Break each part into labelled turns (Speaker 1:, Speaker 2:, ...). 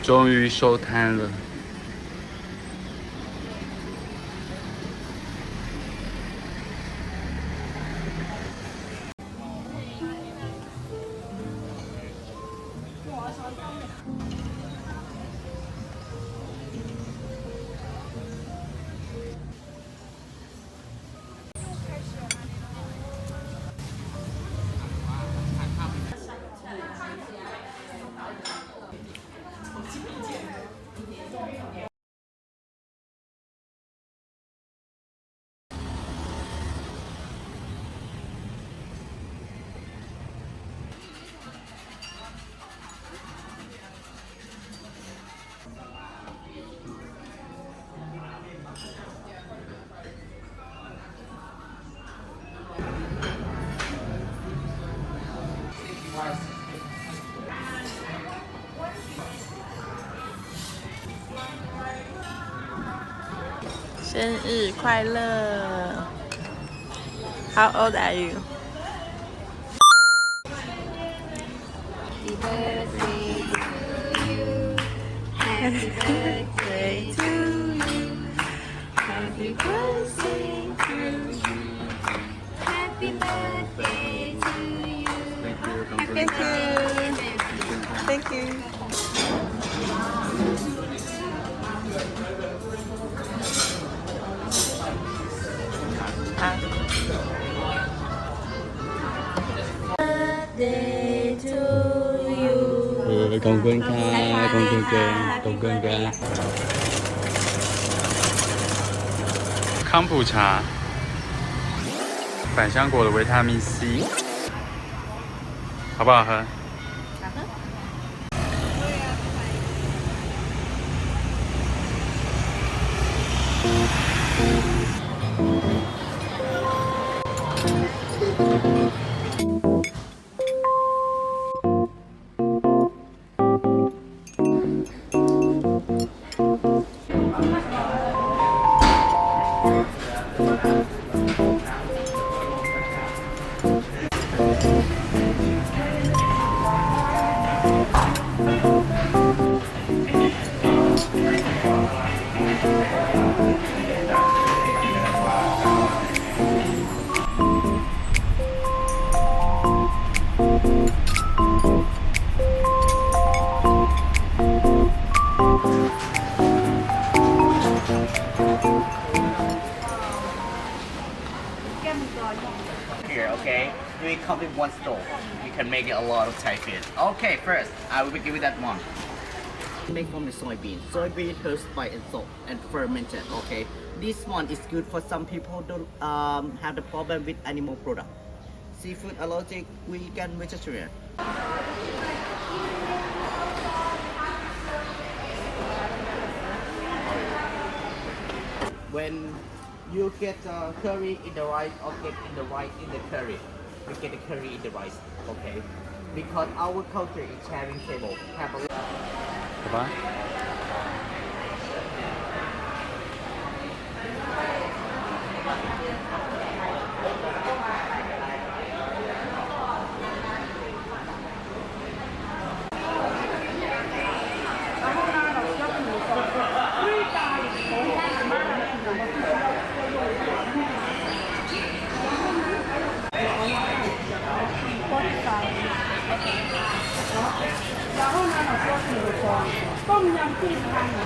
Speaker 1: 终于收摊了。
Speaker 2: 生日快乐 ！How old are you? Happy birthday to you. Happy birthday to you. Happy birthday to you. Thank you. Thank you.
Speaker 1: ขอบคุณค่ะขอบคุณค่ะขอบคุณค่ะ康普茶，百香果的维他命 C， 好不好喝？
Speaker 2: 好喝。
Speaker 3: Here, okay? We come with one stove. We can make a lot of Thai food. Okay, first, I will give you that one. Make from the soybean. Soybean herbs by and salt and fermented, okay? This one is good for some people who don't have the problem with animal product. Seafood allergic, vegan, vegetarian. When you get curry in the rice or get in the rice in the curry, you get the curry in the rice, okay? Because our culture is sharing table. Have a
Speaker 1: 好吧。
Speaker 4: 然后呢，我说比如说ต้มยำกุ้งทางไหน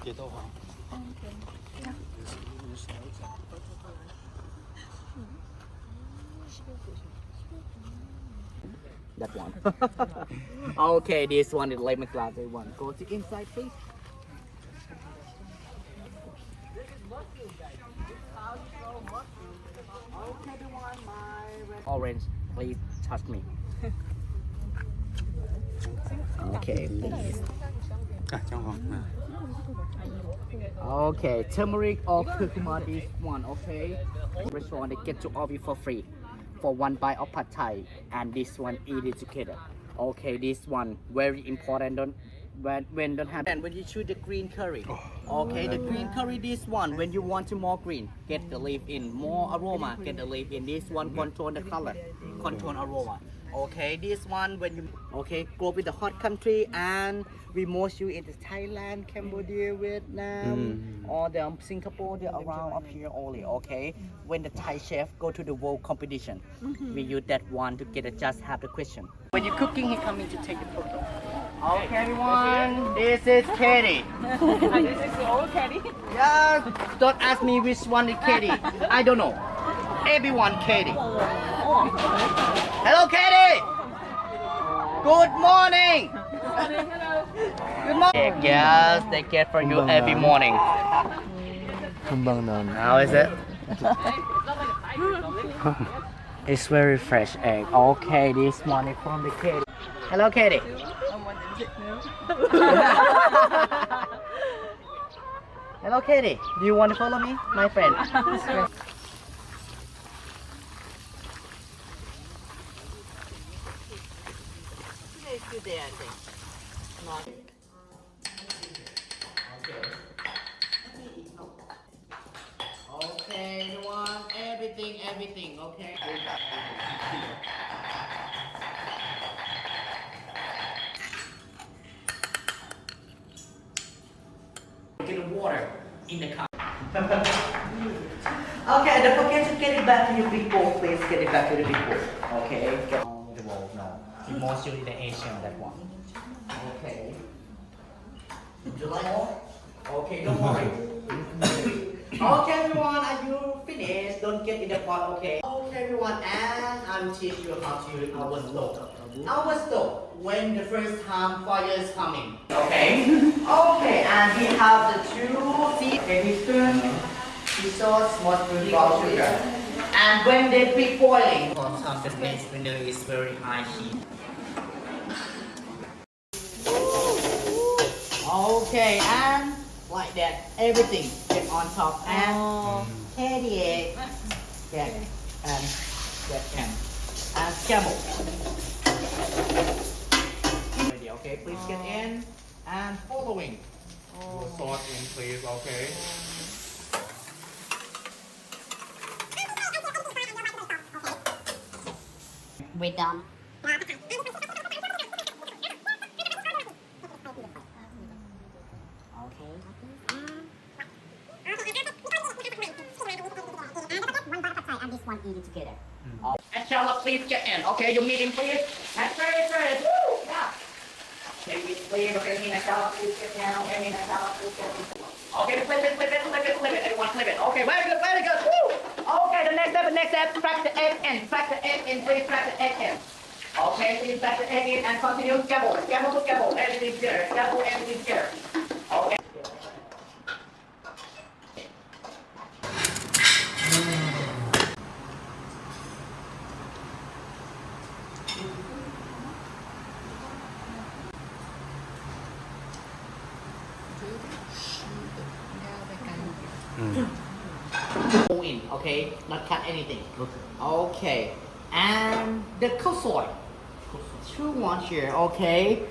Speaker 1: 蝶豆花。
Speaker 3: That one. Okay, this one is lemon glass one. Go to inside, please. Okay, the one, my orange, please touch me. Okay, please.
Speaker 1: 啊，姜黄。
Speaker 3: Okay, turmeric or curcuma, this one, okay? Restaurant, they get to offer for free for one bite of pad thai, and this one eat it together. Okay, this one very important. Don't when don't have. And when you choose the green curry, okay, the green curry, this one when you want to more green, get the leaf in, more aroma, get the leaf in. This one control the color, control aroma. Okay, this one when you go with the hot country, and we most you in the Thailand, Cambodia, Vietnam, or the Singapore, they're around up here only. Okay, when the Thai chef go to the world competition, we use that one to get a just have the question. When you're cooking, he coming to take the photo. Okay, everyone, this is Katie.
Speaker 2: This is the old Katie.
Speaker 3: Yeah, don't ask me which one is Katie. I don't know. Everyone, Katie. Hello, Katie. Good morning. Good morning. Yes, they get for you every morning. How is it? It's very fresh egg. Okay, this one is from the Katie. Hello, Katie. Hello, Katie. Do you want to follow me, my friend? Okay, you want everything, okay? Get the water in the cup. Okay, don't forget to get it back to your big bowl, please. Get it back to the big bowl. Okay, get on the bowl now. It's most usually the Asian, that one. Okay. Would you like more? Okay, don't worry. Okay, everyone, are you finished? Don't get in the pot, okay? Okay, everyone, and I'll teach you how to use our stove. Our stove, when the first time fire is coming. Okay? Okay, and we have the two tablespoon sea sauce, small spoon brown sugar. And when they be boiling, for some the next window is very high heat. Okay, and like that, everything get on top and teddy egg, that and scramble. Ready, okay, please get in and following.
Speaker 1: Sauce in, please, okay?
Speaker 5: We're done. And this one eat it together.
Speaker 3: And Charlotte, please get in. Okay, your meeting, please. And first. Woo! Yeah. Okay, please. Okay, Nina, Charlotte, please get down. Okay, Nina, Charlotte, please get down. Okay, flip it. Everyone flip it. Okay, very good. Woo! Okay, the next step, crack the egg in. Please crack the egg in. Okay, please crack the egg in and continue scramble. Everything together. Scramble everything together. Okay. In, okay, not cut anything. Okay, and the cold soy. Two ones here, okay.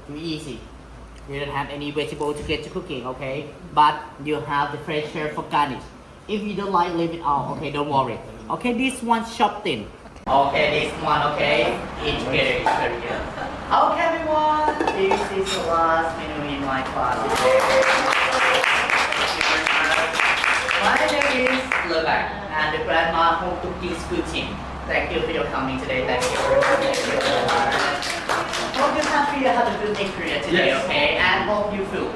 Speaker 3: Too easy. You don't have any vegetable to get to cooking, okay. But you have the fresh herb for garnish. If you don't like, leave it out. Okay, don't worry. Okay, this one chopped in. Okay, this one, okay. Eat together, it's very good. Okay, everyone. This is the last menu in my class. My name is Levak, and the grandma home cooking school team. Thank you for your coming today. Thank you very much. Hope you have a good experience today, yes. Okay? And hope you feel. Okay,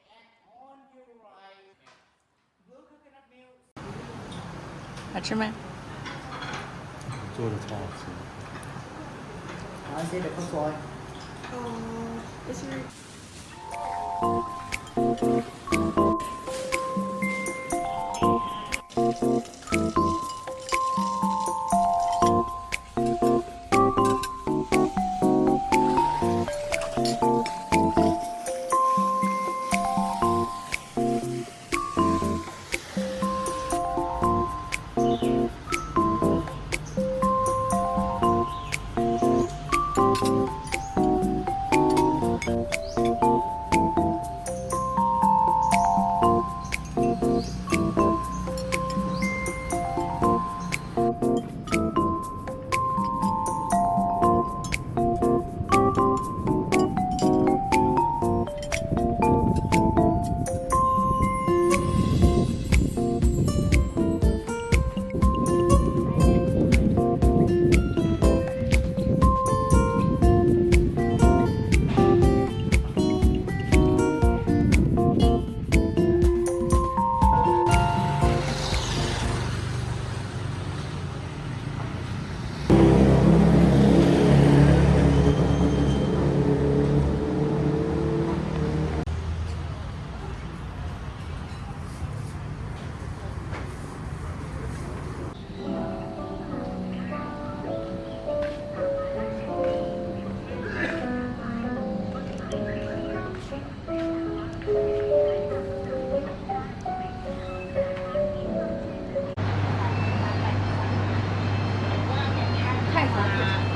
Speaker 3: and on your right, blue coconut milk.
Speaker 2: 好吃吗？
Speaker 1: 做的超好吃。
Speaker 3: I see the cold soy.
Speaker 4: 就是
Speaker 3: Okay,
Speaker 4: 好。